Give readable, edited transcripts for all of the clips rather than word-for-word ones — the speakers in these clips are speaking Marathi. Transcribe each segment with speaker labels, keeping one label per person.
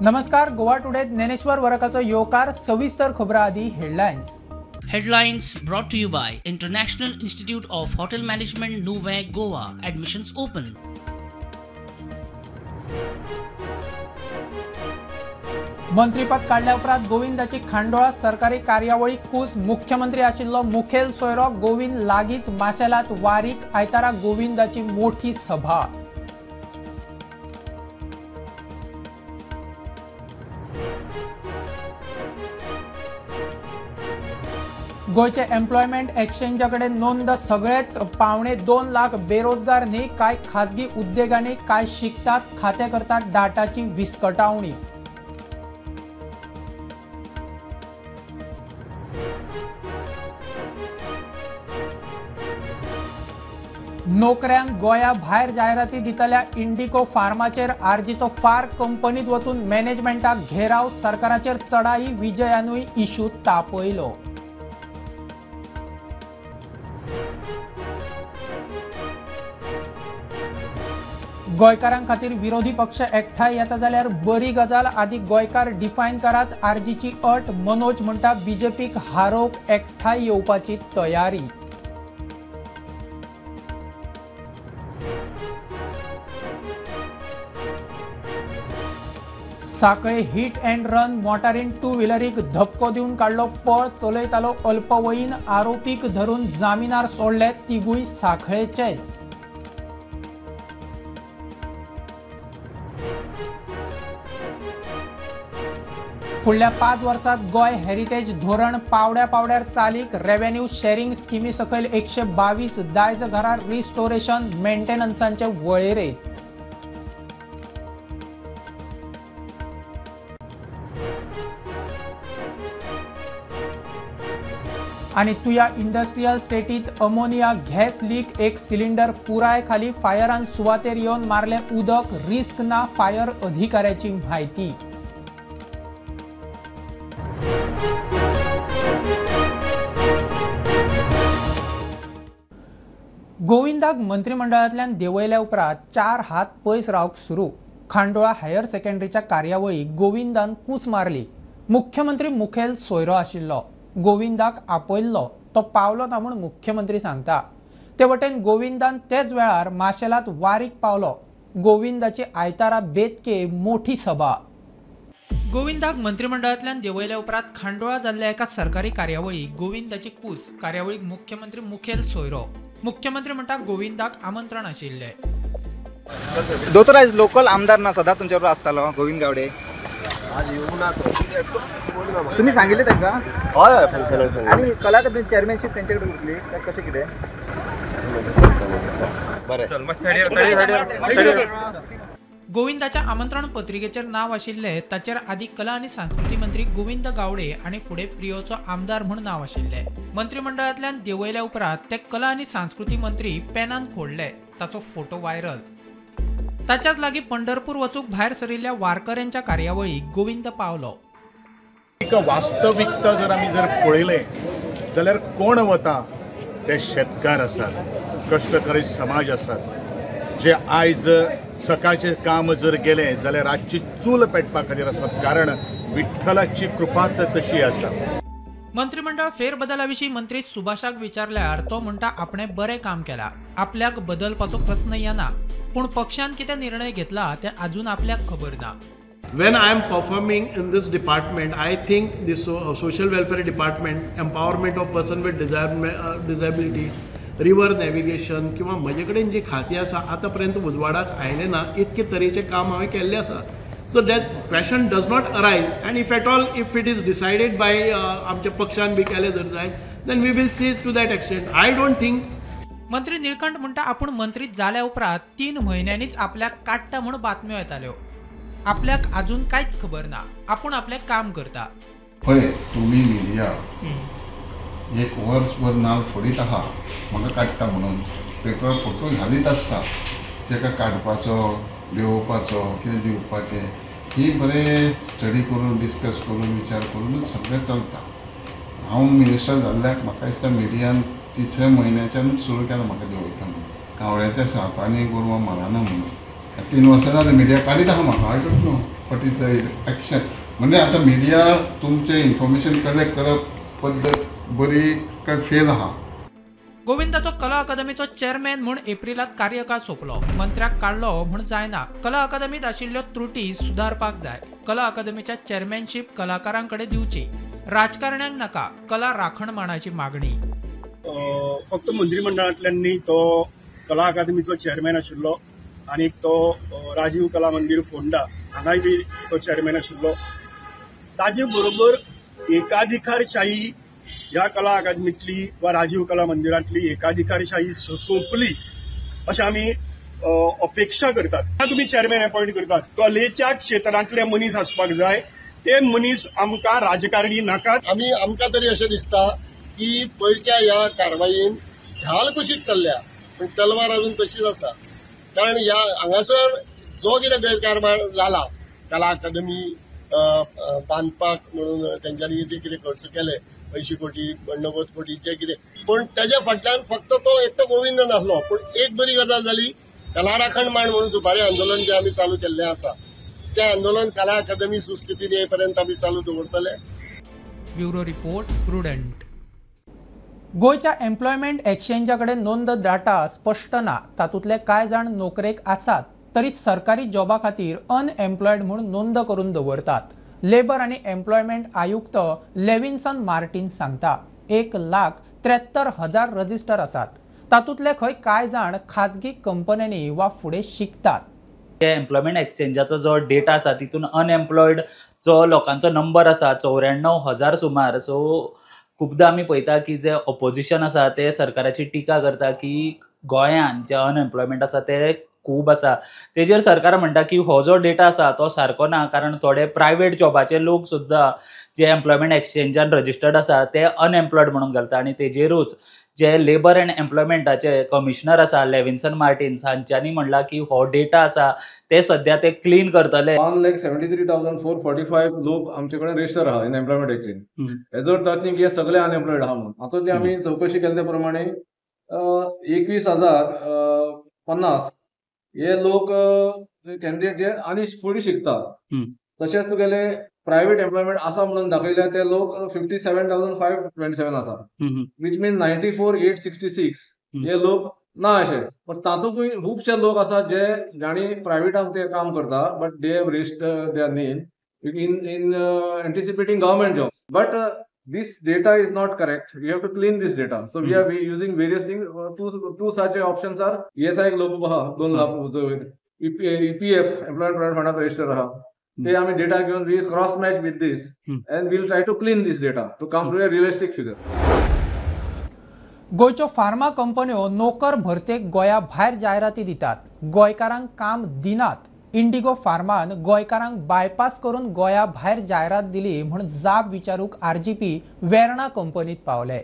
Speaker 1: नमस्कार. गोवा टुडे ज्ञानेश्वर वरकाचो योकार सविस्तर खबरां आदी headlines.
Speaker 2: Headlines brought to you by International Institute of Hotel Management, Nuvei, Goa. Admissions open.
Speaker 1: मंत्रीपद काढल्या उपरांत गोविंदाची खांडोळा सरकारी कार्यावळी कूस. मुख्यमंत्री आशिल्लो मुखेल सोयरो गोविंद लागींच माशेलात वारीक. आयतारा गोविंदाची मोठी सभा. गोयचे एम्प्लॉयमेंट एक्सचेंजा कडेन नोंद. सगळेच 2.25 लाख बेरोजगार न्ही. काय खासगी उद्देगांनी काय शिकतात, खाते करतात डाटाची विस्कटावणी. नोकऱ्यांक गोंया भायर जायराती दितल्या इंडिको फार्माचेर आरजीचो फार. कंपनीत वचून मॅनेजमेंटाक घेराव. सरकाराचेर चढाई. विजयानूय इशू तापयलो. गोंयकारां खातीर विरोधी पक्ष एकठांय येता जाल्यार बरी गजाल. आदी गोंयकार डिफायन करात. आरजीची अट. मनोज म्हणटा बीजेपीक हारोवंक एकठांय येवपाची तयारी. साखळे हिट अँड रन. मोटारीन 2 व्हिलरीक धक्को दिवन काडलो पळ. चलयतालो अल्पवयीन. आरोपीक धरून जामिनार सोडले. तिगूय साखळेचेच. फुडल्या 5 वर्सांत गोंय हेरिटेज धोरण पावड्यार चालीक. रेव्हेन्यू शेअरिंग स्किमी सकयल 122 दायज घरां रिस्टोरेशन मेंटेनन्सांचे वळेरेंत. आणि तुया इंडस्ट्रियल स्टेटीत अमोनिया गॅस लीक. एक सिलिंडर पुराय खाली. फायरान सुवातेर येवन मारले उदक. रिस्क ना. फायर अधिकाऱ्याची म्हायती. गोविंदाक मंत्रिमंडळांतल्यान देंवयल्या उपरांत 4 हात पयस रावंक सुरू. खांडोळा हायर सेकंडरीच्या कार्यावळीक गोविंदान कूस मारली. मुख्यमंत्री मुखेल सोयरो आशिल्लो. गोविंदाक आपयल्लो. तो पावलो ना म्हूण मुख्यमंत्री सांगता. ते वटेन गोविंदान तेच वेळार माशेलात वारीक पावलो. गोविंदाची आयतारा बेतके मोठी सभा. गोविंदाक मंत्रिमंडळांतल्यान देंवयल्या उपरांत खांडोळा जाल्ल्या एका सरकारी कार्यावळीक गोविंदाची कूस. कार्यावळीक मुख्यमंत्री मुखेल सोयरो. मुख्यमंत्री म्हणटा गोविंदाक आमंत्रण आशिल्ले.
Speaker 3: दोतोर आयज लोकल आमदार ना सदां तुमचे बरोबर आसतालो गोविंद गावडे. तुम्ही सांगिल्ले तांकां?
Speaker 4: हय फंक्शनाक
Speaker 3: आणि कला अकादमी चेअरमॅनशीप तेंचे कडेन उरली काय कशें कितें? बरें.
Speaker 1: गोविंदाच्या आमंत्रण पत्रिकेचेर नाव आशिल्ले. ताचेर आदी कला आनी संस्कृती मंत्री गोविंद गावडे आनी फुडें प्रियोचो आमदार म्हूण नाव आशिल्ले. मंत्रिमंडळांतल्यान देंवयल्या उपरांत ते कला आनी संस्कृती मंत्री पेनान खोडले. ताचो फोटो व्हायरल. ताच्याच लागीं पंढरपूर वचूंक भायर सरिल्ल्या वारकऱ्यांच्या कार्यावळीक गोविंद पावलो.
Speaker 5: एक वास्तविकता जर आमी पळयलें जाल्यार कोण वता ते शेतकार आसात, कश्टकरी समाज आसात, जे आयज सकाळचे काम जर गेले जाल्यार रातची चूल पेटपा खातीर आसात. कारण विठ्ठलाची कृपाच तशी आसा.
Speaker 1: मंत्रिमंडळ फेरबदला विशीं मंत्री सुभाषाक विचारल्यार तो म्हणटा आपणें बरें काम केलां. आपल्याक बदलपाचो प्रस्न येना. पूण पक्षान कितें निर्णय घेतला तें अजून आपल्याक खबर ना.
Speaker 6: When I am performing in this department, I think this social welfare department, empowerment of person with disability, river navigation किंवा म्हजे कडेन जी खाती आसा आतां पर्यंत उजवाडाक आयले ना. इतके तरेचे काम हांवें केल्ले आसा. So that question does not arise. And if at all if it is decided by आमच्या पक्षान बी केले जर जाय then we will see to that extent. I don't think.
Speaker 1: मंत्री निळकंठ म्हणटा आपूण मंत्री जाल्या उपरांत 3 म्हयन्यांनीच आपल्याक काडटा म्हूण बातम्यो येताल्यो. आपल्याक अजून कांयच खबर ना. आपूण आपलें काम करता.
Speaker 7: पळय तुमी मिडिया 1 वर्सभर नांव फोडीत आहा म्हाका काडटा म्हणून. पेपर फोटो घालीत आसता. जेका काडपाचो, देंवोवपाचो, कितें दिवपाचें ही बरें स्टडी करून डिस्कस करून विचार करून सगळें चलता. हांव मिनिस्टर जाल्ल्याक म्हाका दिसता मिडियान 3ऱ्या म्हयन्याच्यान सुरू केलां म्हाका देंवयता म्हणून. कावळ्याच्या सापांनी गोरवां मारना म्हणून. 3 वर्सां जाली मिडिया काडीत आहा म्हाका I don't know what is the action. म्हणजे आता मिडिया तुमचे इन्फॉर्मेशन कलेक्ट करप पद्दत बरी काय फेल आहा.
Speaker 1: गोविंदाचो कला अकादमीचो चेअरमॅन म्हूण एप्रिलांत कार्यकाळ सोंपलो. मंत्र्याक काडलो म्हूण जायना. कला अकादमीत आशिल्ल्यो त्रुटी सुदारपाक जाय. कला अकादमीच्या चेअरमॅनशीप कलाकारांकडे दिवची. राजकारण्यांक नाका, कला राखणमाणाची मागणी.
Speaker 4: फक्त मंत्रिमंडळांतल्यान तो कला अकादमीचो चेअरमॅन आशिल्लो आनी तो राजीव कला मंदिर फोंडा हांगाय बी तो चेअरमॅन आशिल्लो. ताजे बरोबर एकाधिकारशाही ह्या कला अकादमीतली वा राजीव कला मंदिरांतली एकाधिकारशाही सोंपली अशें आमी अपेक्षा करतात. तुमी चेअरमॅन अपॉइंट करतात, कलेच्या क्षेत्रांतले मनीस आसपाक जाय. ते मनीस आमकां राजकारणी नाकात.
Speaker 8: आमकां तरी अशें दिसता की पयरच्या ह्या कारवायेन ढाल कुशीक चल्ल्या पण तलवार अजून तशीच आसा. कारण ह्या हांगासर जो कितें गैरकारभार जाला कला अकादमी बांदपाक म्हणून तेंच्यांनी जे कितें खर्च केले 80 कोटी 90 कोटी जे कितें पण तेज्या फाटल्यान फक्त तो एकटो गोविंद नासलो. पण एक बरी गजाल जाली, कला राखणमाण म्हणून सुपारी आंदोलन जे आमी चालू केल्लें आसा तें आंदोलन कला अकादमी सुस्थितीन ये पर्यंत आमी चालू दवरतले.
Speaker 1: Bureau report Prudent. गोयच्या एम्प्लॉयमेंट एक्सचेंजा कडेन नोंद डाटा स्पष्ट ना. तातूंतले कांय जाण नोकरेक आसात तरी सरकारी जॉबा खातीर अनएम्प्लॉयड म्हणून नोंद करून दवरतात. लेबर आनी एम्प्लॉयमेंट आयुक्त लेविन्सन मार्टिन सांगता 1,73,000 रजिस्टर आसात. तातूंतले खंय कांय जाण खाजगी कंपन्यांनी वा फुडें शिकतात.
Speaker 9: एम्प्लॉयमेंट एक्सचेंजाचो जो डेटा आसा तितून अनएम्प्लॉयड जो लोकांचो नंबर आसा 94,000 सुमार. सो खूबदां आमी पळयता की जे ऑपोजिशन आसा ते सरकाराची टिका करता की गोंयांत जे अनएम्प्लॉयमेंट आसा ते खूब आसा. तेजेर सरकार म्हणटा की हो जो डेटा आसा तो सारको ना, कारण थोडे प्रायवेट जॉबाचे लोक सुद्दां जे एम्प्लॉयमेंट एक्सचेंजान रजिस्टर्ड आसा ते अनएम्प्लॉयड म्हणून घालता. आनी तेजेरूच जे लेबर एंड एम्प्लॉयमेंटाचे कमिशनर आसा लेविन्सन मार्टिन्स हांच्यांनी म्हणला की हो डेटा आसा ते सध्या ते क्लीन करतले.
Speaker 10: 1,73,445 लोक आमचे कडेन रजिस्टर आहा इन एम्प्लॉयमेंट एक्सचेंज. हेजो अर्थ न्ही की हे सगळे अनएम्प्लॉयड आहा म्हणून. हातूंतली आमी चवकशी केले त्या प्रमाणे 21,050 हे लोक कॅन्डिडेट जे आनी फुडें शिकतात. तशेंच तुगेले प्रायवेट एम्प्लॉयमेंट आसा म्हणून दाखयल्या ते लोक 57,527 आसा. वीच मीन 94,866 हे लोक ना अशे. पण तातूंतूय खुबशे लोक आसा जे जाणी प्रायवेटान ते काम करता but they have registered their name in anticipating government jobs. But this data is not correct. We have to clean this data. So we are using various things. Two such options are ESI Global 2 lakh EPF Employment Provident Fund register raha. They आम्ही data घेऊन we cross match with this and we'll try to clean this data to come to a realistic figure.
Speaker 1: गोयच्यो फार्मा कंपन्यो नोकर भरतेक गोंया भायर जायराती दितात. गोंयकारांक काम दिनात. इंडिगो फार्मान गोंयकारांक बायपास करून गोंया भायर जायरात दिली म्हूण जाब विचारूक RGP वेर्णा कंपनीत पावले.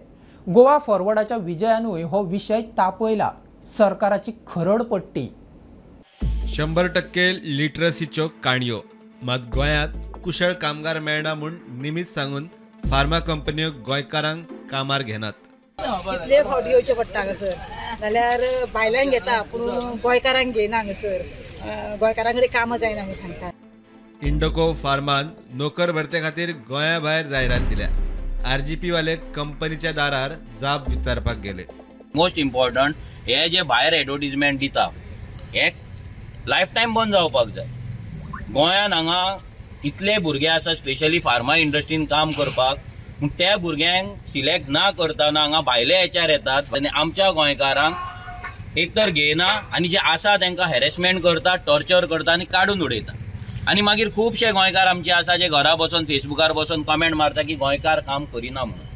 Speaker 1: गोवा फॉरवर्डाच्या विजयानूय हो विशय तापयला. सरकाराची खरड पडटी.
Speaker 11: 100% लिटरसीच्यो काणयो. मात गोंयांत कुशळ कामगार मेळना म्हूण निमीत सांगून फार्मा कंपन्यो गोंयकारांक कामार घेनात.
Speaker 12: कितले फावटी येवचें पडटा हांगासर. जाल्यार भायल्यांक घेता पूण गोंयकारांक घेयना हांगासर. गोंयकारां कडेन कामां जायना म्हूण सांगता.
Speaker 11: इंडोको फार्मान नोकर भरते खातीर गोंया भायर जायरात दिल्या. RGP वाले कंपनीच्या दारार जाप विचारपाक गेले.
Speaker 13: मोस्ट इम्पॉर्टंट हे जे भायर एडवर्टिजमेंट दिता हे लायफ टायम बंद जावपाक जाय. गोंयांत हांगा इतले भुरगे आसा स्पेशली फार्मा इंडस्ट्रीन काम करपाक. त्या भुरग्यांक सिलेक्ट ना करतना हांगा भायले HR येतात आनी आमच्या गोंयकारांक एक तर घेयना आनी जे आसा तांकां हॅरेसमेंट करता, टॉर्चर करता आनी काडून उडयता. आनी मागीर खुबशे गोंयकार आमचे आसा जे घरा बसून फेसबुकार बसून कमेंट मारता की गोंयकार काम करिना म्हणून.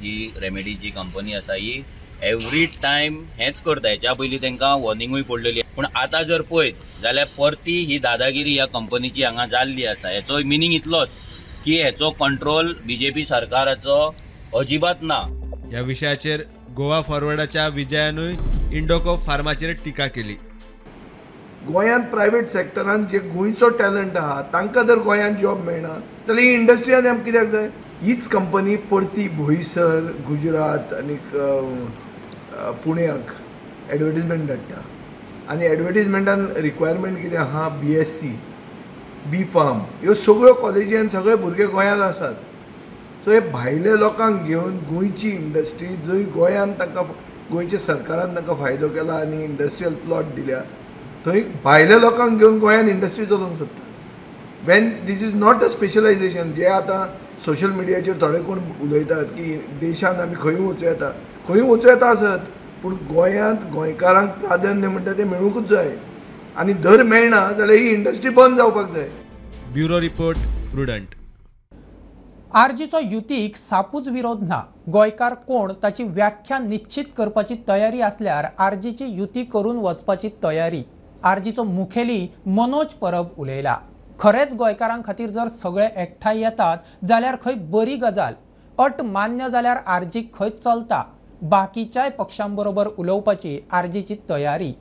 Speaker 13: ही रेमेडी जी कंपनी आसा ही एवरी टायम हेच करता. हेच्या पयलीं तांकां वॉर्निंगूय पडलेली. पूण आतां जर पळयत जाल्यार परती ही दादागिरी ह्या कंपनीची हांगा जाल्ली आसा. हेचो मिनींग इतलोच की हेचो कंट्रोल BJP सरकाराचो अजिबात ना.
Speaker 11: ह्या विशयाचेर गोवा फॉरवर्डाच्या विजयानूय इंडोको फार्माचेर टिका केली.
Speaker 14: गोंयांत प्रायवेट सॅक्टरान जे गोंयचो टॅलंट आहा तांकां जर गोंयांत जॉब मेळना जाल्यार ही इंडस्ट्री आनी आमकां कित्याक जाय. हीच कंपनी परती बोईसर, गुजरात आनी पुण्याक एडवर्टिजमेंट धाडटा. आनी एडवर्टिजमेंटान रिक्वायरमेंट कितें आहा BSc B.Pharm ह्यो सगळ्यो कॉलेजी आनी सगळे भुरगे गोंयांत आसात. सो हे भायल्या लोकांक घेवन गोंयची इंडस्ट्री जंय गोंयांत तांकां गोंयच्या सरकारान तांकां फायदो केला आनी इंडस्ट्रियल प्लॉट दिल्या थंय भायल्या लोकांक घेवन गोंयांत इंडस्ट्री चलोवंक सोदता. When this is not a specialization जे आतां सोशल मिडियाचेर थोडे कोण उलयतात की देशांत आमी खंय वचूं येता आसत पूण गोंयांत गोंयकारांक प्राधान्य म्हणटा तें मेळूंकूच जाय आनी दर मेळना जाल्यार ही इंडस्ट्री बंद जावपाक जाय.
Speaker 11: Bureau report Prudent.
Speaker 1: आरजीचो युतीक सापूच विरोध ना. गोंयकार कोण ताची व्याख्या निश्चित करपाची तयारी असल्यार आरजीची युती करून वचपाची तयारी. आरजीचो मुखेली मनोज परब उलयला. खरेच गोंयकारां खातीर जर सगळे एकठांय येतात जाल्यार खंय बरी गजाल. अट मान्य जाल्यार आरजीक खंय चलता. बाकीच्याय पक्षांबरोबर उलोवपाची आरजीची तयारी.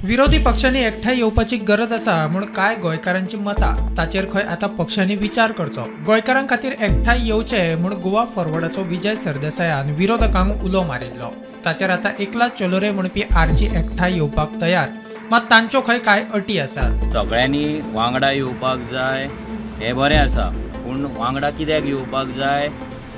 Speaker 1: विरोधी पक्षांनी एकठांय येवपाची गरज आसा म्हूण काय गोंयकारांची मतां ताचेर खंय आतां पक्षांनी विचार करचो. गोंयकारां खातीर एकठांय येवचे म्हूण गोवा फॉरवर्डाचो विजय सरदेसायान विरोधकांक उलो मारिल्लो. ताचेर आतां एकला चलोरे म्हणपी आरजी एकठांय येवपाक तयार. मात तांच्यो खंय काय अटी आसात.
Speaker 13: सगळ्यांनी वांगडा येवपाक जाय हें बरें आसा पूण वांगडा कित्याक येवपाक जाय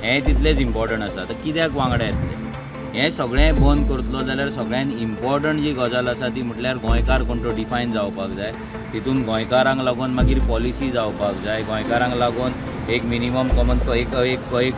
Speaker 13: हें तितलेंच इम्पॉर्टंट आसा. तर कित्याक वांगडा येतले हें सगळें बंद करतलो जाल्यार सगळ्यान इम्पॉर्टंट जी गजाल आसा ती म्हटल्यार गोंयकार कोण तो डिफायन जावपाक जाय. तितून गोंयकारांक लागून मागीर पॉलिसी जावपाक जाय. गोंयकारांक लागून एक मिनिमम कॉमन एक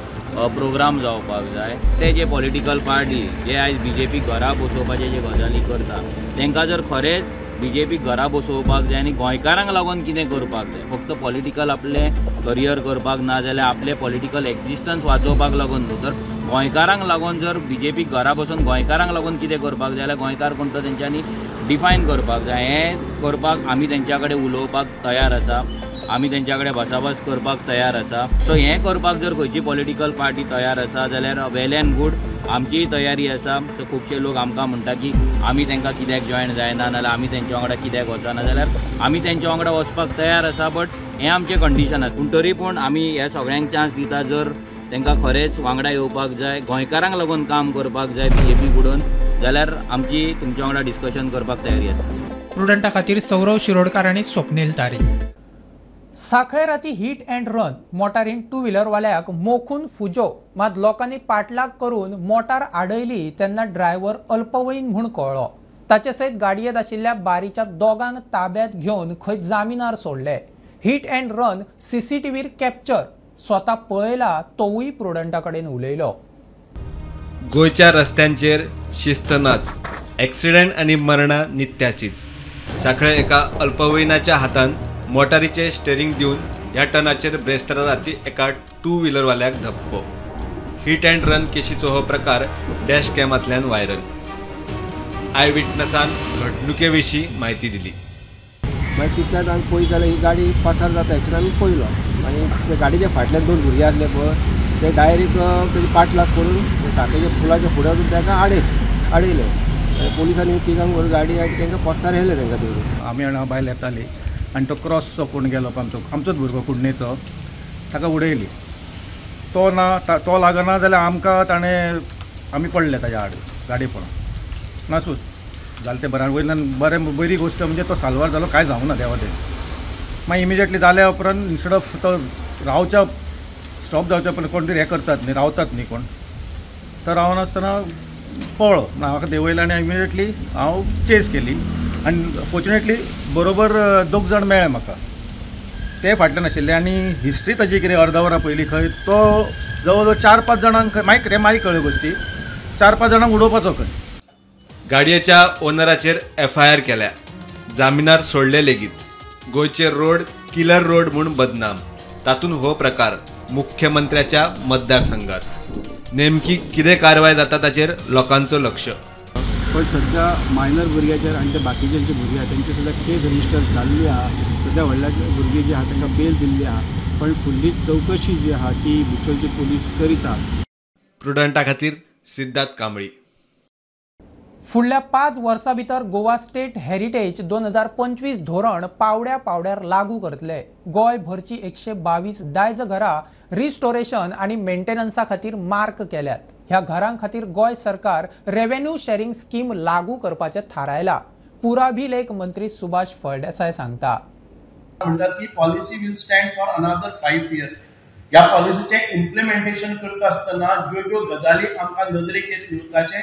Speaker 13: प्रोग्राम जावपाक जाय. ते जे पॉलिटिकल पार्टी जे आयज BJP घरा बसोवपाचे जे गजाली करता तांकां जर खरेंच BJP घरा बसोवपाक जाय आनी गोंयकारांक लागून कितें करपाक जाय फक्त पॉलिटिकल आपलें करियर करपाक ना जाल्यार आपलें पॉलिटिकल एक्झिस्टन्स वाचोवपाक लागून न्हू तर गोंयकारांक लागून जर BJP घरा बसून गोंयकारांक लागून कितें करपाक जाय जाल्यार गोंयकार कोण तो तेंच्यांनी डिफायन करपाक जाय. हें करपाक आमी तेंच्या कडेन उलोवपाक तयार आसा. आमी तेंच्या कडेन भासाभास करपाक तयार आसा. सो हें करपाक जर खंयची पॉलिटिकल पार्टी तयार आसा जाल्यार वेल एंड गूड. आमचीय तयारी आसा. सो खुबशे लोक आमकां म्हणटा की आमी तांकां कित्याक जॉयन जायना नाजाल्यार आमी तेंच्या वांगडा कित्याक वचना जाल्यार आमी तेंच्या वांगडा वचपाक तयार आसा. बट हें आमचें कंडिशन आसा. पूण तरी पूण आमी ह्या सगळ्यांक चान्स दिता. जर तांकां खरेंच वांगडा येवपाक जाय गोंयकारांक लागून काम करपाक जाय BJP कडून जाल्यार आमची तुमच्या वांगडा डिस्कशन करपाक तयारी आसा.
Speaker 1: प्रुडंटा खातीर सौरव शिरोडकार आनी स्वप्नील तारी. सांखळे राती हिट अँड रन मोटारीन टू व्हिलरवाल्याक मोखून फुजो. मात लोकांनी पाठलाग करून मोटार आडयली तेन्ना ड्रायव्हर अल्पवयीन म्हूण कळ्ळो. ताचे सयत गाडयेंत आशिल्ल्या बारीच्या दोगांक ताब्यात घेवन खंय जामिनार सोडले. हिट अँड रन CCTVर कॅप्चर. स्वता पळयला तोवूय प्रुडंटा कडेन उलयलो.
Speaker 11: गोंयच्या रस्त्यांचेर शिस्त नाच. ॲक्सिडेंट आनी मरणां नित्याचीच. सांखळे एका अल्पवयीनाच्या हातान मोटारीचे स्टेरिंग दिवन ह्या टनाचेर ब्रेस्तारा राती एका टू व्हिलरवाल्याक धपको. हिट अँड रन केशीचो हो प्रकार डॅश कॅमांतल्यान व्हायरल. आय विटनसान घडणुके विशीं म्हायती दिली.
Speaker 15: मागीर तितल्यात आमी पळयत जाल्यार ही गाडी पासार जाता एक्सिडेंट आमी पळयलो आनी ते गाडयेच्या फाटल्यान 2 भुरगे आसले पळय ते डायरेक्ट तेजी पाठलाग करून ते साखळेच्या पुलाच्या फुड्यान वचून ताका आडयले. पोलिसांनी तिगांक व्हरून गाडी आनी तांकां पोस्तार येयले तांकां धरून.
Speaker 16: आमी हांगा बायल येताली आनी तो क्रॉसचो कोण गेलो आमचोच भुरगो कुडणेचो ताका उडयली. तो ना तो लागना जाल्यार आमकां ताणें आमी पडले ताच्या आड गाडी पळोवन नासूच जालें. ते बऱ्यान वयल्यान बरी गोश्ट म्हणजे तो साल्वार जालो कांय जावना देवा ते. मागीर इमिजिएटली जाल्या उपरांत इन्स्टेड ऑफ तो रावच्या स्टॉप जावच्या पयलीं कोण तरी हें करतात न्ही रावतात न्ही कोण तो रावनासतना पळो म्हाका देंवयलें आनी इमिजिएटली हांव चेस केली आनी फॉर्च्युनेटली बरोबर 2 जाण मेळ्ळे म्हाका. ते फाटल्यान आशिल्ले आनी हिस्ट्री ताची कितें अर्द वरां पयलीं खंय तो जवळ जवळ 4-5 जाणांक मागीर कळ्ळ्यो गोश्टी 4-5 जाणांक उडोवपाचो खंय.
Speaker 11: गाडयेच्या ओनराचेर FIR केल्या. जामिनार सोडले लेगीत. गोंयचे रोड किलर रोड म्हूण बदनाम. तातूंत हो प्रकार मुख्यमंत्र्याच्या मतदारसंघात. नेमकी कितें कारवाय जाता ताचेर लोकांचो लक्ष.
Speaker 17: पण सध्या मायनर भुरग्याचेर आनी ते बाकीचे जे भुरगे आहा तेंचे सुद्दां केस रजिस्टर जाल्ली आहा. सध्या व्हडल्या भुरगे जे आहा तांकां बेल दिल्ली आहा पण फुडली चवकशी जी आहा ती बिचोलचे पोलीस करीता.
Speaker 11: प्रुडंटा खातीर सिद्धार्थ कांबळी.
Speaker 1: फुडल्या 5 वर्सां भितर गोवा स्टेट हेरिटेज 2025 धोरण पावड्यार लागू करतले. गोंयभरची 122 दायज घरां रिस्टोरेशन आनी मेंटेनन्सा खातीर मार्क केल्यात. ह्या घरां खातीर गोंय सरकार रेव्हेन्यू शेअरिंग स्कीम लागू करपाचें थारायला. पुराभिलेख मंत्री सुभाष फळदेसाय सांगता.
Speaker 6: म्हणतात की policy will stand for another 5 years. या पॉलिसीचे इम्प्लिमेंटेशन करत असताना ज्यो गजाली आमकां नजरेक येतल्यो ताचे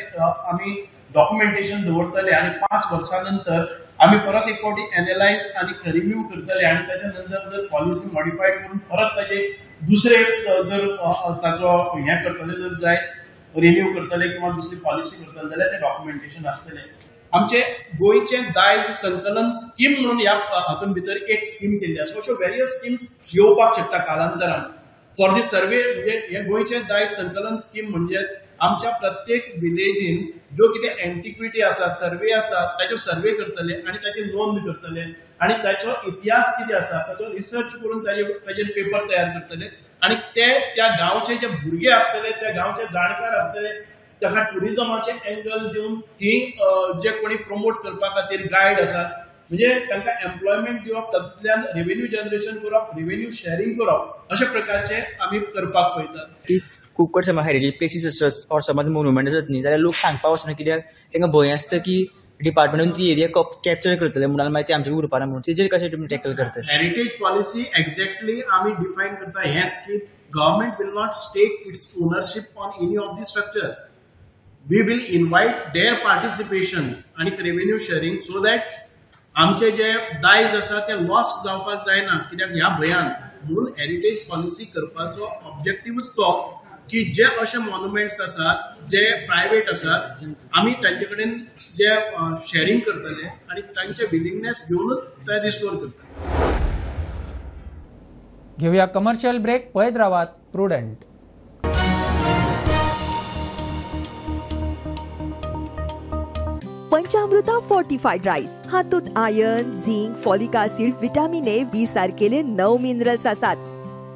Speaker 6: आमी डॉक्युमेंटेशन दवरतले आणि 5 वर्सांनंतर आम्ही परत एक फावटी एनालायज आणि रिव्ह्यू करतले आणि त्याच्या नंतर जर पॉलिसी मॉडिफाय करून परत ताचे दुसरे जर ताचो हे करतले जर जाय रिन्यू करतले किंवा दुसरी पॉलिसी करतले जाल्यार ते डॉक्युमेंटेशन आसतले. आमचे गोयचे दायज संकलन स्कीम म्हणून ह्या हातून भितर एक स्कीम केल्ली आसा. अश्यो वेरियस स्किम्स येवपाक शकता कालांतरान. फॉर दी सर्वे म्हणजे हे गोयचे दायज संकलन स्कीम म्हणजे आमच्या प्रत्येक विलेजीन ज्यो कितें एंटिक्विटी आसा सर्वे आसा ताचो सर्वे करतले आणि ताची नोंद करतले आणि ताचो इतिहास कितें आसा ताचो रिसर्च करून ताचेर पेपर तयार करतले आणि ते त्या गांवचे जे भुरगे आसतले त्या गांवचे जाणकार आसतले ताका टुरिजमाचे एंगल दिवन थंय जे कोणी प्रमोट करपा खातीर गायड आसात म्हणजे तांकां एम्प्लॉयमेंट दिवप तातूंतल्यान रेव्हेन्यू जनरेशन करप रेव्हेन्यू शेअरिंग करप अशा प्रकारचे आमी करपाक पळयतात.
Speaker 18: खूब कडेन समज हेरिटेज प्लेसीस आसत ऑर समज मोन्युमेंट आसत न्ही जाल्यार लोक सांगपाक वचना कित्याक तांकां भंय आसता की डिपार्टमेंटान ती एरिया कॅप्चर करतले म्हणून मागीर ते आमचे उरपाना म्हणून तेजेर कशें तुमी टॅकल करतात.
Speaker 6: हेरिटेज पॉलिसी एक्झॅक्टली आमी डिफायन करता हेच की government will not stake its ownership on any of the structure. We will invite their participation आणि रेव्हेन्यू शेअरिंग सो दॅट आमचे जे दायज आसा ते लॉस जावपाक जायना कित्याक ह्या भंयान म्हणून हेरिटेज पॉलिसी करपाचो ऑब्जेक्टिव्हच तो की जे अशे मॉन्युमेंट्स आसात जे प्रायव्हेट आसात आमी तांचे कडेन जे शेअरिंग करतले आणि तांचे विलिंगनेस घेऊनच ते रिस्टोर करतले.
Speaker 1: घेऊया कमर्शियल ब्रेक. पळयत रावात प्रुडंट.
Speaker 19: पंचामृता फोर्टिफाईड राईस हातूंत iron zinc folic acid vitamin A B सारकेले 9 मिनरल्स आसात.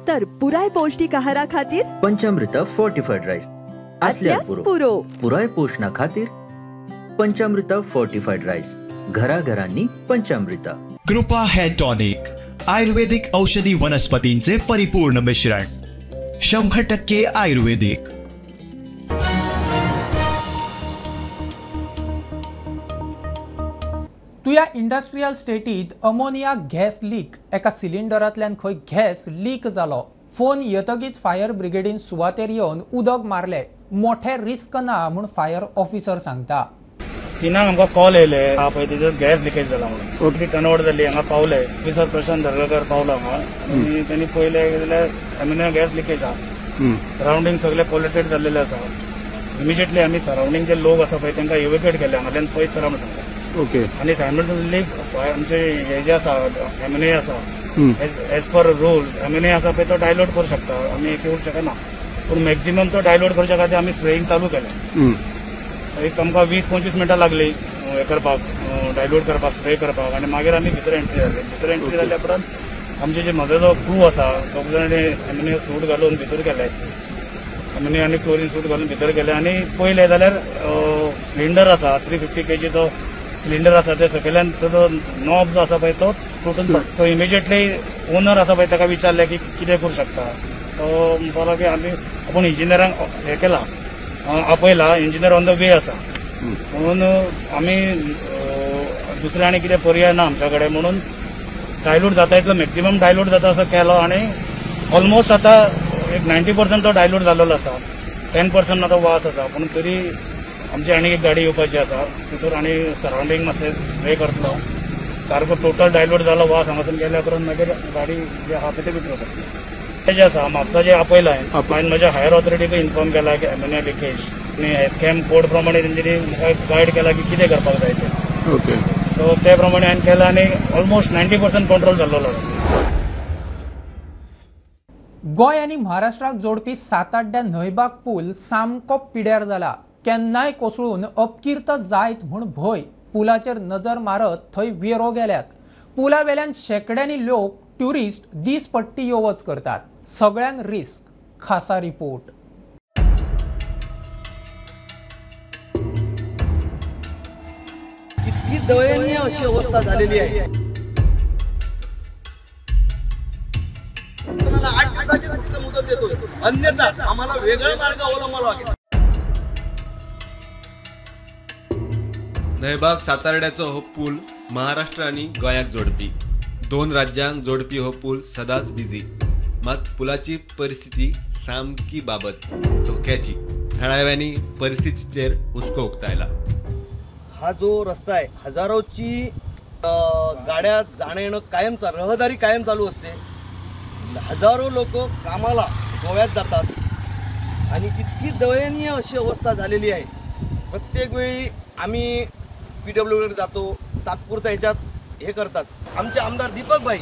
Speaker 19: तर पुराय पौष्टिक आहारा खातीर
Speaker 20: पंचामृता फोर्टिफाईड राईस
Speaker 19: असल्यास पुरो
Speaker 20: पुराय पोषणा खातीर पंचामृता फोर्टिफाईड राईस घरा घरांनी पंचामृता.
Speaker 21: कृपा हेअर टॉनिक आयुर्वेदिक औषधी वनस्पतींचे परिपूर्ण मिश्रण 100% आयुर्वेदिक.
Speaker 1: तुया इंडस्ट्रियल स्टेटीत अमोनिया गॅस लीक एका सिलिंडरांतल्यान खंय गॅस लीक जालो. फोन येतकीच फायर ब्रिगेडीन सुवातेर येवन उदक मारले. मोठे रिस्क ना म्हूण फायर ऑफिसर सांगता.
Speaker 16: तिनांक आमकां कॉल येयले पळय तेजेर गॅस लिकेज जाला म्हणून. ओके टर्नओवर जाली हांगा पावले ऑफिसर प्रशांत दर्गकर पावलो हांगा आनी तेणी पळयले जाल्यार अमोनिया गॅस लिकेज आहा. सरावंडींग सगळे पोल्युटेड जाल्लेले आसा. इमिजिएटली आमी सरावंडींग जे लोक आसा पळय तांकां इव्हॅक्युएट केले हांगातल्यान पयस सरा म्हणटा. ओके आणि सायमल्टेनियसली आमचे हे जे आसा एमएनए आसा एज पर रुल्स एमएनए आसा पळय तो डायल्यूट करूं शकता आमी करूं शकना पूण मॅक्झिमम तो डायल्यूट करच्या खातीर आमी स्प्रेइंग चालू केलें. एक आमकां 20-25 मिनटां लागली हे करपाक डायल्यूट करपाक स्प्रे करपाक आनी मागीर आमी भितर एंट्री जाले. भितर एंट्री जाल्या उपरांत आमचे जे म्हजो जो क्रू आसा दोग जाण एमएनए सूट घालून भितर गेले. एमएनए आनी क्लोरीन सूट घालून भितर गेले आनी पळयले जाल्यार सिलिंडर आसा 350 kg तो सिलिंडर आसा ते सकयल्यान तो नॉब जो आसा पळय तो तुटून पडलो. सो इमिजिएटली ओनर आसा पळय ताका विचारले की कितें करूं शकता. तो म्हणपाक की आपूण इंजिनियरांक हे केला आपयला इंजिनियर ऑन द वे आसा म्हणून आमी दुसरे आनी कितें पर्याय ना आमच्या कडेन म्हणून डायल्यूट जाता इतलो मॅक्झिमम डायल्यूट जाता असो केलो आनी ऑलमोस्ट आतां एक 90% तो डायल्यूट जाल्लो आसा. 10% आतां वास आसा पूण तरी आमची आनी एक गाडी येवपाची आसा तितूर आनी सरावंडींग मातशें स्प्रे करतलो सारको टोटल डायल्यूट जालो वास हांगासून गेल्या उपरांत मागीर गाडी जे आहा पळय ते भितर वता. जे आसा म्हापसा जे आपयलां हांवें म्हज्या हायर ऑथॉरिटीक इन्फॉर्म केला की एमएनए लिकेज आनी एस्कॅम कोड प्रमाणे तेंच्यांनी म्हाका गायड केला की कितें करपाक जाय तें. ओके सो ते प्रमाणे हांवें केलां आनी ऑलमोस्ट 90% कंट्रोल जाल्लो आसा.
Speaker 1: गोंय आनी महाराष्ट्राक जोडपी 7-8 न्हंयबाग पूल सामको पिड्यार जाला. केन्नाय कोसळून अपकिर्त जायत म्हूण भंय. पुलाचेर नजर मारत थंय वेरो गेल्यात. पुला वेल्यान शेकड्यांनी लोक ट्युरिस्ट दिसपट्टी येवच करतात. सगळ्यांक रिस्क. खासा रिपोर्ट.
Speaker 22: इतकी दयनीय अशी अवस्था झालेली आहे. 8 दिवसाची मुदत देतोय अन्यथा आम्हाला वेगळा मार्ग अवलंबावा लागेल.
Speaker 11: नयबाग सातार्ड्याचो हो पूल महाराष्ट्र आणि गोंयाक जोडपी 2 राज्यांक जोडपी हो पूल सदांच बिजी, मात पुलाची परिस्थिती सामकी बाबत धोक्याची. थळाव्यांनी परिस्थितीचेर हुस्को उक्तायला.
Speaker 22: हा जो रस्ता आहे हजारोची गाड्या जाणं येणं कायम रहदारी कायम चालू असते. हजारो लोक कामाला गोव्यात जातात आणि इतकी दयनीय अशी अवस्था झालेली आहे. प्रत्येक वेळी आम्ही PWDकडे जातो, तात्पुरता ह्याच्यात हे करतात. आमचे आमदार दीपक भाई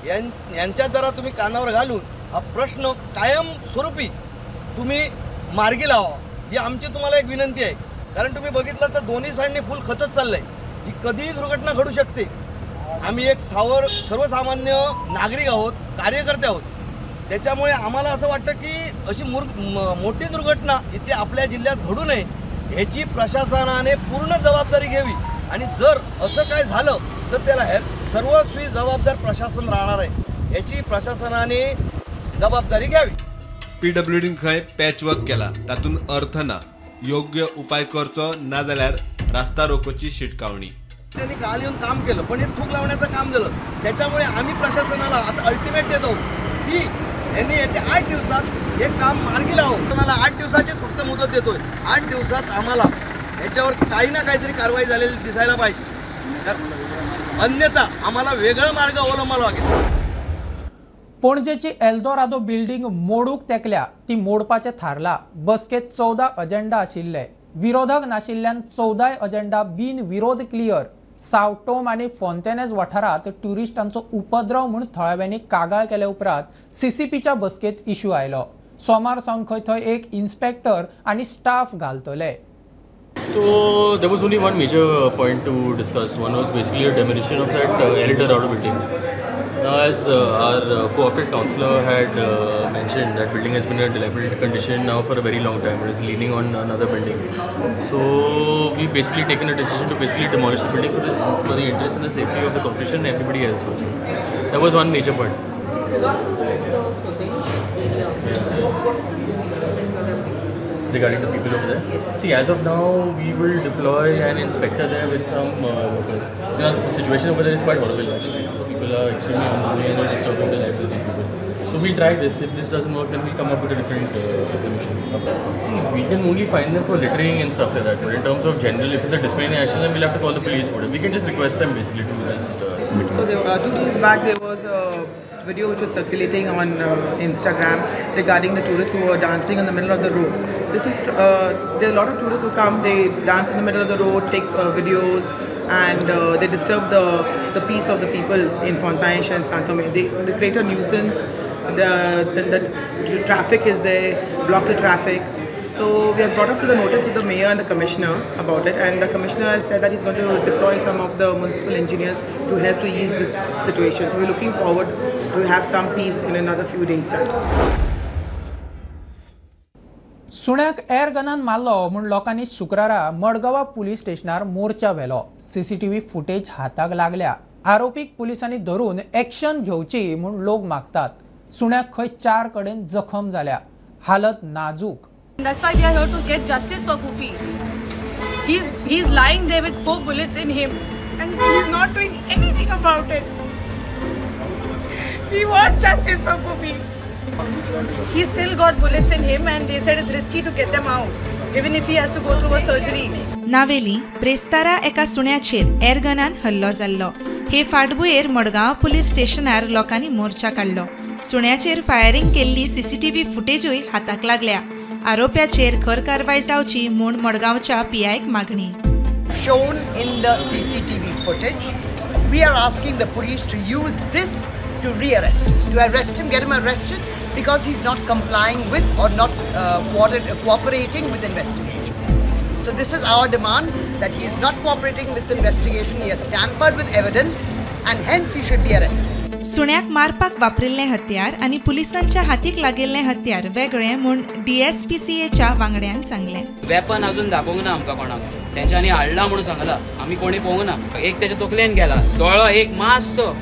Speaker 22: यांच्यात जरा तुम्ही कानावर घालून हा प्रश्न कायम स्वरूपी तुम्ही मार्गी लावा ही आमची तुम्हाला एक विनंती आहे. कारण तुम्ही बघितलं तर दोन्ही साईडने फुल खचत चाललंय. ही कधीही दुर्घटना घडू शकते. आम्ही एक सर्वसामान्य नागरिक आहोत, कार्यकर्ते आहोत. त्याच्यामुळे आम्हाला असं वाटतं की अशी मोठी दुर्घटना इथे आपल्या जिल्ह्यात घडू नये ह्याची प्रशासनाने पूर्ण जबाबदारी घ्यावी. आणि जर असं काय झालं तर त्याला सर्वस्वी जबाबदार प्रशासन राहणार आहे. याची प्रशासनाने जबाबदारी घ्यावी.
Speaker 11: PWDन खंय पॅचवर्क केला तातून अर्थ ना. योग्य उपाय करचो ना जाल्यार रास्ता रोकोची शिटकावणी.
Speaker 22: त्यांनी काल येऊन काम केलं पण हे थूक लावण्याचं काम झालं. त्याच्यामुळे आम्ही प्रशासनाला आता अल्टिमेट देतो की यांनी येत्या 8 दिवसात हे काम मार्गी लावून तुम्हाला 8 दिवसाची फक्त मुदत देतोय. 8 दिवसात आम्हाला याच्यावर काही ना काहीतरी कारवाई झालेली दिसायला पाहिजे. अन्यथा आम्हाला वेगळा मार्ग अवलंबावा लागेल.
Speaker 1: पणजेची एल्दोरादो बिल्डिंग मोडूक तेकल्या ती मोडपाचे थारला. बसकेत 14 अजेंडा आशिल्ले. विरोधक नाशिल्ल्यान 14 अजेंडा बिन विरोध क्लियर. साव टोम आणि फॉन्टेनेस वाठारात ट्युरिस्टांचो उपद्रव म्हूण थळाव्यांनी कागाळ केल्या उपरांत CCPच्या बसकेत इश्यू आयलो. सोमार सावन थंय एक इन्स्पेक्टर आणि स्टाफ घालतले.
Speaker 2: So there was only one major point to discuss. One was basically a demolition of that Eldorado building. Now, as our co-operative councillor had mentioned, that building has been in a dilapidated condition now for a very long time. It is leaning on another building. So we've basically taken a decision to basically demolish the building for the interest and the safety of the corporation and everybody else also. That was one major point. Regarding the people over there, see, as of now we will deploy an inspector there with some workers. So the situation over there is quite horrible actually. People are extremely unruly and disturbing the lives of these people. So we'll try this. If this doesn't work, then we'll come up with a different solution. See, we can only find them for littering and stuff like that. But in terms of general, if it's a disciplinary action, then we'll have to call the police for it. We can just request them basically to just.
Speaker 3: So there, 2 days back there was a video which was circulating on Instagram regarding the tourists who were dancing in the middle of the road. This is there are a lot of tourists who come, they dance in the middle of the road, take videos, and they disturb the peace of the people in Fontainebleau and Saint Thomas. They create a nuisance. The traffic is there, block the traffic. So we have brought up to the notice of the mayor and the commissioner about it, and the commissioner has said that he's going to deploy some of the municipal engineers to help to ease this situation. So we're looking forward to have some peace in another few days' time.
Speaker 1: सुण्याक एअर गनान मारलो म्हूण लोकांनी शुक्रारा मडगांवा पुलीस स्टेशनार मोर्चा व्हेलो. CCTV फुटेज हाताक लागल्या. आरोपीक पुलिसांनी धरून एक्शन घेवची म्हूण लोक मागतात. सुण्याक खंय 4 कडेन जखम जाल्या. हालत नाजूक.
Speaker 23: That's why we are here to get justice for Fufi. He's lying there with 4 bullets in him and he's not doing anything about it. We want justice for Fufi. He's still got bullets in him and they said it's risky to get them out even if he has to go through a surgery.
Speaker 24: Navelim ब्रेस्तारा एका सुण्याचेर एअरगनान हल्लो जाल्लो. हे फाटभुंयेर मडगांव पुलीस स्टेशनार लोकांनी मोर्चा काडलो. सुण्याचेर फायरिंग केल्ली CCTV फुटेजूय हाताक लागल्या. आरोप्याचेर खर कारवाय जावची म्हूण मडगांवच्या PIक मागणी.
Speaker 25: Shown in the CCTV footage, we are asking the police to use this to arrest him, get him arrested because he's not complying with or not cooperating with investigation. So this is our demand, that he is not cooperating with the investigation. He has tampered with evidence and hence he should be arrested.
Speaker 24: सुण्याक मारपाक वापरिल्लें हत्यार आनी पुलिसांच्या हातीक लागिल्लें हत्यार वेगळें म्हूण DSPCAच्या वांगड्यान सांगलें.
Speaker 26: वेपन अजून दाखोवंक ना आमकां कोणाक. तेंच्यांनी हाडला म्हणून सांगलां. आमी कोणी पळोवंक ना. एक तेच्या तकलेन गेला. दोळो एक मातसो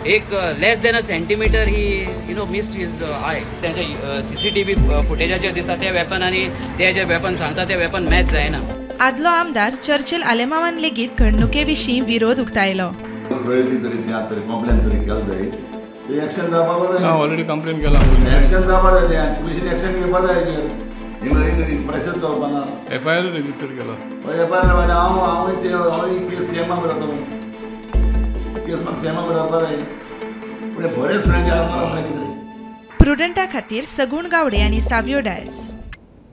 Speaker 26: एक less than a centimetre he missed his I. तेंच्या CCTV फुटेजाचेर दिसता ते वेपन आनी ते जे वेपन सांगता ते वेपन मॅच जायना.
Speaker 24: आदलो आमदार चर्चिल आलेमावान लेगीत घडणुके विरोध उक्तायलो.
Speaker 4: कंप्लेन तरी केलं जाय ते एक्शन जावपाक जाय.
Speaker 2: ऑलरेडी कंप्लेन केला.
Speaker 4: एक्शन जावपाक जाय आनी पुलिशेन एक्शन घेवपाक जाय. हिंग प्रेशर चलपाना.
Speaker 2: FIR रजिस्टर केला.
Speaker 4: FIR म्हणजे हांव केस सीएमाक बरयता. केस म्हाका सीएमाक बरोवपाक जाय. पूण बरेच स्टुडंट आपल्याक कितें.
Speaker 24: प्रुडंटा खातीर सगुण गावडे आनी सावियो डायस.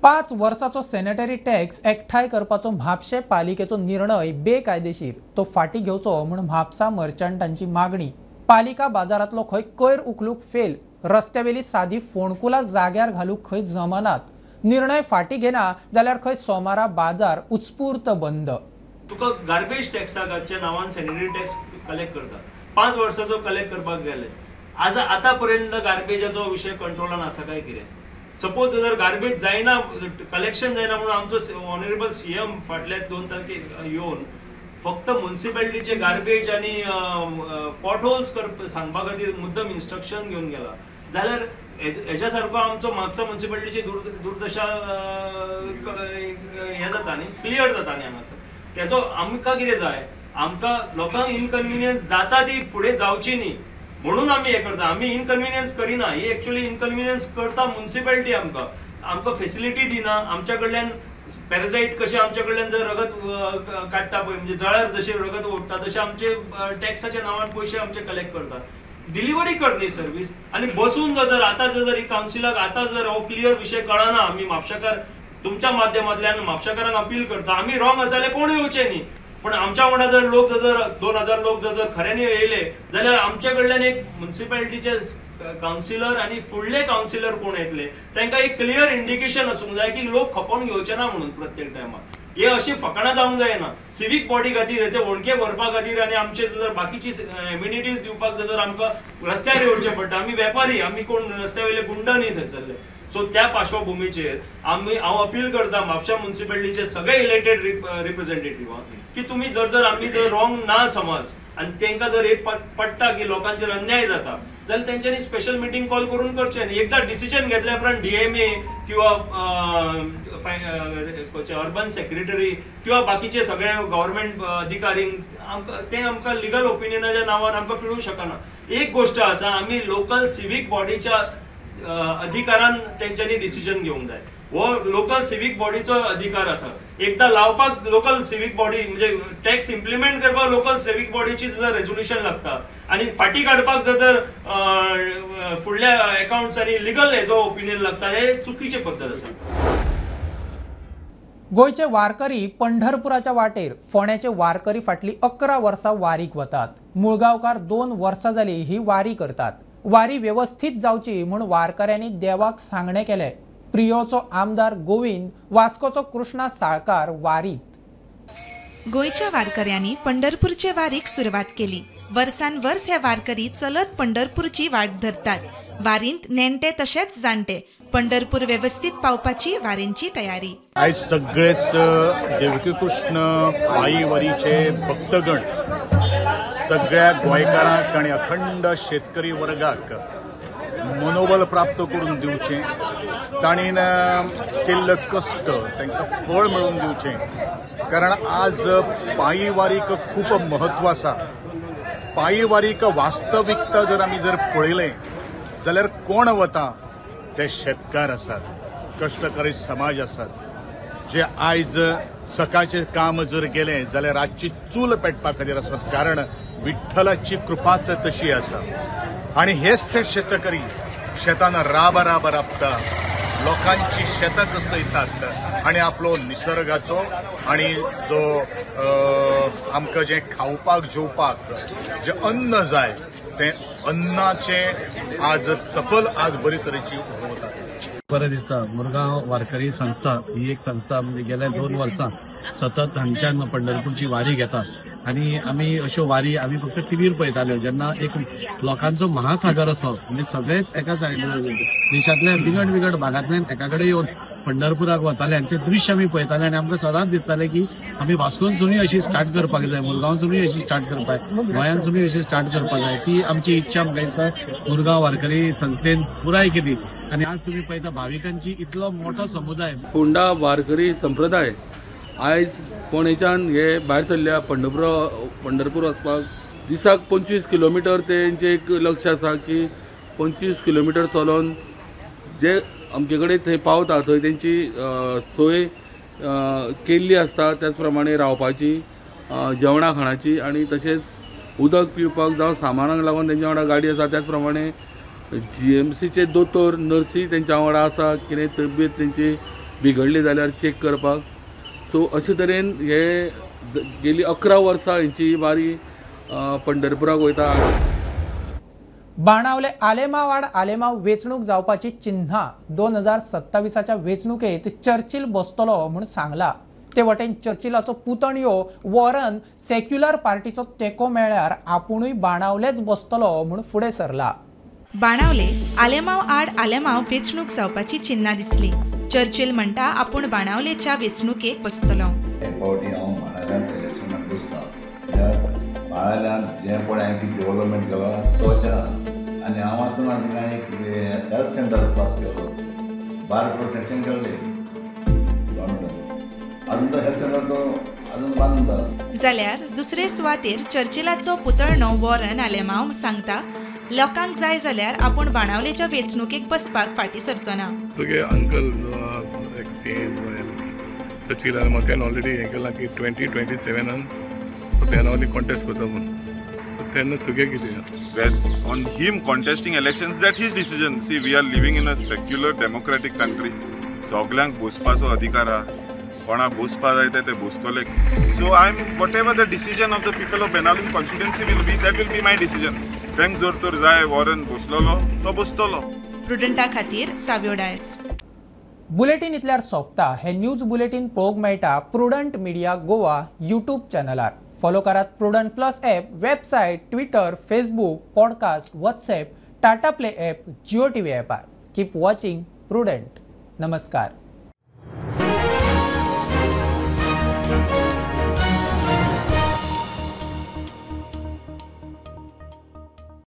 Speaker 1: 5 वर्साचो सॅनिटरी टॅक्स एकठांय करपाचो म्हापशे पालिकेचो निर्णय बेकायदेशीर तो फाटी घेवचो म्हूण म्हापसा मर्चंटांची मागणी. पालिका बाजारांतलो खंय कोयर उखलूक फेल, रस्त्यावेली सादी फोणकुलां जाग्यार घालूंक खंय जमनात, निर्णय फाटी घेना जाल्यार खंय सोमारा बाजार उत्स्फूर्त बंद.
Speaker 5: तुका गार्बेज टॅक्साच्या नांवान सॅनिटरी टॅक्स कलेक्ट करता. 5 वर्साचो कलेक्ट करपाक गेले. आतां पर्यंत गार्बेजाचो विशय कंट्रोलान आसा काय कितें? सपोज जर गार्बेज जायना, कलेक्शन जायना म्हणून आमचो ऑनरेबल CM फाटल्या 2 तारखेक येवन फक्त म्युनिसिपॅलिटीचे गार्बेज आनी पॉटहोल्स सांगपा खातीर मुद्दम इन्स्ट्रक्शन घेवन गेला. जाल्यार हेच्या सारको आमचो म्हापसा म्युनिसिपॅलिटीची दुर्दशा हे जाता न्ही, क्लियर जाता न्ही हांगासर. तेचो आमकां कितें जाय, आमकां लोकांक इनकन्विनियन्स जाता ती फुडें जावची न्ही म्हणून आमी हे करता. आमी इनकन्विनियन्स करिना, ही एक्चुअली इनकन्विनियन्स करता म्युनिसिपॅलिटी. आमकां फेसिलिटी दिना. आमच्या कडल्यान पॅरासायट कशें आमच्या कडल्यान जर रगत काडटा पळय, म्हणजे जळार जशें रगत ओडटा तशें आमचे टॅक्साच्या नांवान पयशे आमचे कलेक्ट करता. डिलिव्हरी कर न्ही सर्वीस. आनी बसून जर आतां जर कावन्सिलाक आतां जर हो क्लियर विशय कळना, आमी म्हापशाकार तुमच्या माध्यमांतल्यान म्हापशाकारांक अपील करता, आमी रॉंग आसा जाल्यार कोणूय येवचे न्ही. पण आमच्या वांगडा जर लोक जर 2000 लोक जर खऱ्यांनी येयले जाल्यार आमच्या कडल्यान एक म्युनिसिपॅलिटीचे कावन्सिलर आनी फुडले कावन्सिलर कोण येतले तांकां एक क्लियर इंडिकेशन आसूंक जाय की लोक खपोवन घेवचे ना म्हणून प्रत्येक टायमार. हे अशी फकाणां जावंक जायना. सिवीक बॉडी खातीर ते वणके भरपा खातीर आनी आमचे जर बाकीची एम्युनिटीज दिवपाक जर आमकां रस्त्यार येवचें पडटा. आमी वेपारी, आमी कोण रस्त्या वयले गुंड न्ही थंयसरले. सो त्या पार्श्वभुमीचेर हांव अपील करता म्हापशा म्युनिसिपॅलिटीचे सगळे इलेक्टेड रिप्रेझेंटेटिव्हांक की तुमी जर आमी जर रॉंग ना समज आनी तांकां जर एक पडटा की लोकांचेर अन्याय जाता जाल्यार तेंच्यांनी स्पेशल मिटींग कॉल करून करचें न्ही. एकदां डिसिजन घेतल्या उपरांत DMA किंवा अर्बन सेक्रेटरी किंवा बाकीचे सगळे गव्हर्मेंट अधिकारींक ते आमकां लिगल ओपिनियनाच्या नांवान आमकां पिळूंक शकना. एक गोश्ट आसा, आमी लोकल सिवीक बॉडीच्या अधिकारान तेंच्यांनी डिसिजन घेवंक जाय. हो लोकल सिवीक बॉडीचो अधिकार आसा. एकदा लावपाक लोकल सिवीक बॉडी म्हणजे टॅक्स इम्प्लिमेंट करपाक लोकल सिवीक बॉडीची जर रेझोल्युशन लागता आनी फाटी काडपाक जर फुडल्या अकाउंट्स आनी लिगल हेजो ओपिनियन लागता, हे चुकीचे पद्दत आसा.
Speaker 1: गोयचे वारकरी पंढरपुराच्या वाटेर फोंड्याचे वारकरी फाटली 11 वर्सां वारीक वतात. मुळगांवकार 2 वर्सां जाली ही वारी करतात. वारी व्यवस्थित जावची म्हूण वारकऱ्यांनी देवाक सांगणे केले. प्रियोचो आमदार गोविंद, वास्कोचो कृष्णा साळकार वारीत.
Speaker 24: गोयच्या वारकऱ्यांनी पंढरपूरचे वारीक सुरवात केली. वर्सान वर्स हे वारकरी चलत पंढरपूरची वाट धरतात. वारींत नेणटे तशेंच जाणटे पंढरपूर व्यवस्थित पावपाची वारींची तयारी.
Speaker 7: आयज सगळेच देवकी कृष्ण पायी वारीचे भक्तगण सगळ्या गोंयकारांक आनी अखंड शेतकरी वर्गाक मनोबल प्राप्त करून दिवचें, ताणीन केल्ले कश्ट तांकां फळ मेळून दिवचें. कारण आज पायी वारीक खूब महत्व आसा. पायी वारीक वास्तविकता जर आमी जर पळयलें जाल्यार कोण वता ते शेतकार आसात, कश्टकरी समाज आसात, जे आयज सकाळचें काम जर गेलें जाल्यार रातची चूल पेटपा खातीर आसात. कारण विठ्ठलाची कृपाच तशी आसा. आनी हेच ते शेतकरी शेतान राब राबता, लोकांची शेतां कसयतात आनी आपलो निसर्गाचो आनी जो आमकां जें खावपाक जेवपाक जें अन्न जाय तें अन्नाचे आज सफल आज बरे तरेची उगवता.
Speaker 8: बरें दिसता. मुरगांव वारकरी संस्था ही एक संस्था म्हणजे गेल्या 2 वर्सां सतत हांगच्यान पंढरपूरची वारी घेता. आनी आमी अश्यो वारी आमी फक्त टीव्हीर पळयताल्यो. जेन्ना एक लोकांचो महासागर असो म्हणजे सगळेच एका सायडीन देशांतल्या बिगड बिगड भागांतल्यान एका कडेन येवन पंढरपुराक वताले आनी तें दृश्य आमी पळयताले आनी आमकां सदांच दिसतालें की आमी वास्कोनसुनूय अशी स्टार्ट करपाक जाय, मुरगांवसुनूय अशी स्टार्ट करपाक जाय, गोंयांतसुनूय अशी स्टार्ट करपाक जाय. ती आमची इच्छा म्हाका दिसता मुरगांव वारकरी संस्थेन पुराय केली. आनी आज तुमी पळयता भाविकांची इतलो मोठो समुदाय.
Speaker 2: फोंडा वारकरी संप्रदाय
Speaker 9: आयज फोंडेच्यान हे भायर सरल्या पंढरपूर वचपाक दिसाक 25 किलोमिटर तेंचे एक लक्ष आसा की 25 किलोमिटर चलोन जे आमचे कडेन थंय पावता थंय तेंची सोय केल्ली आसता, त्याच प्रमाणे रावपाची, जेवणा खाणाची आनी तशेंच उदक पिवपाक जावं सामानाक लागून तेंच्या वांगडा गाडी आसा, त्याच प्रमाणे GMCचे दोतोर नर्सी तेंच्या वांगडा आसा, कितें तब्येत तेंची बिगडली जाल्यार चेक करपाक. सो अशे तरेन हे गेली 11 वर्सां हेंची बारी पंढरपुराक वयता.
Speaker 1: बाणावले आलेमावाड आलेमाव वेचणूक जावपाची चिन्हां 2027च्या वेचणुकेत चर्चिल बसतलो म्हूण सांगला. ते वटेन चर्चिलाचो पुतण्यो वॉरन सेक्युलर पार्टीचो तेको मेळ्यार आपुणूय बाणावलेच बसतलो म्हूण फुडें सरला.
Speaker 24: बाणावले आलेमाव आड आलेमाव वेचणूक जावपाची चिन्हां दिसली. चर्चिल म्हणटा आपूण बाणावलेच्या वेचणुकेक बसतलो.
Speaker 4: जे पण हांवें डेव्हलपमेंट केला तोच्या आनी हांव आसतना थिंगा एक हेल्थ सेंटर पास केलो, 12 सेक्शन केल्ले गव्हर्मेंटान. अजून तो हेल्थ सेंटर तो अजून बांदता.
Speaker 24: जाल्यार दुसरे सुवातेर चर्चिलाचो पुतळो वॉरन आलेमाव सांगता लोकांक जाय जाल्यार आपूण बाणावलेच्या वेचणुकेक बसपाक फाटीं सरचो ना.
Speaker 10: तुगे अंकल चर्चिलान म्हाका ऑलरेडी हें केलां की 2027 then only contest with them. So then
Speaker 12: well, on him contesting elections, that's his decision. See, we are living in a secular democratic country. Soglank buspaso adhikar ha. Kona buspa jaite te bustole. So I'm whatever the decision of the people of Benaluru constituency will be, that will be my decision. Thanks jor tur jay Warren buslolo to bustolo.
Speaker 24: प्रुडंटा खातीर साव्यो डायस.
Speaker 1: बुलेटिन इतल्यार सोंपता. हे न्यूज बुलेटिन पळोवंक मेळटा प्रुडंट मिडिया गोवा यूट्यूब चॅनलार. फॉलो करात Prudent plus app, website, Twitter, Facebook, podcast, WhatsApp, Tata Play app, Jio TV ॲपार. Keep watching Prudent. नमस्कार.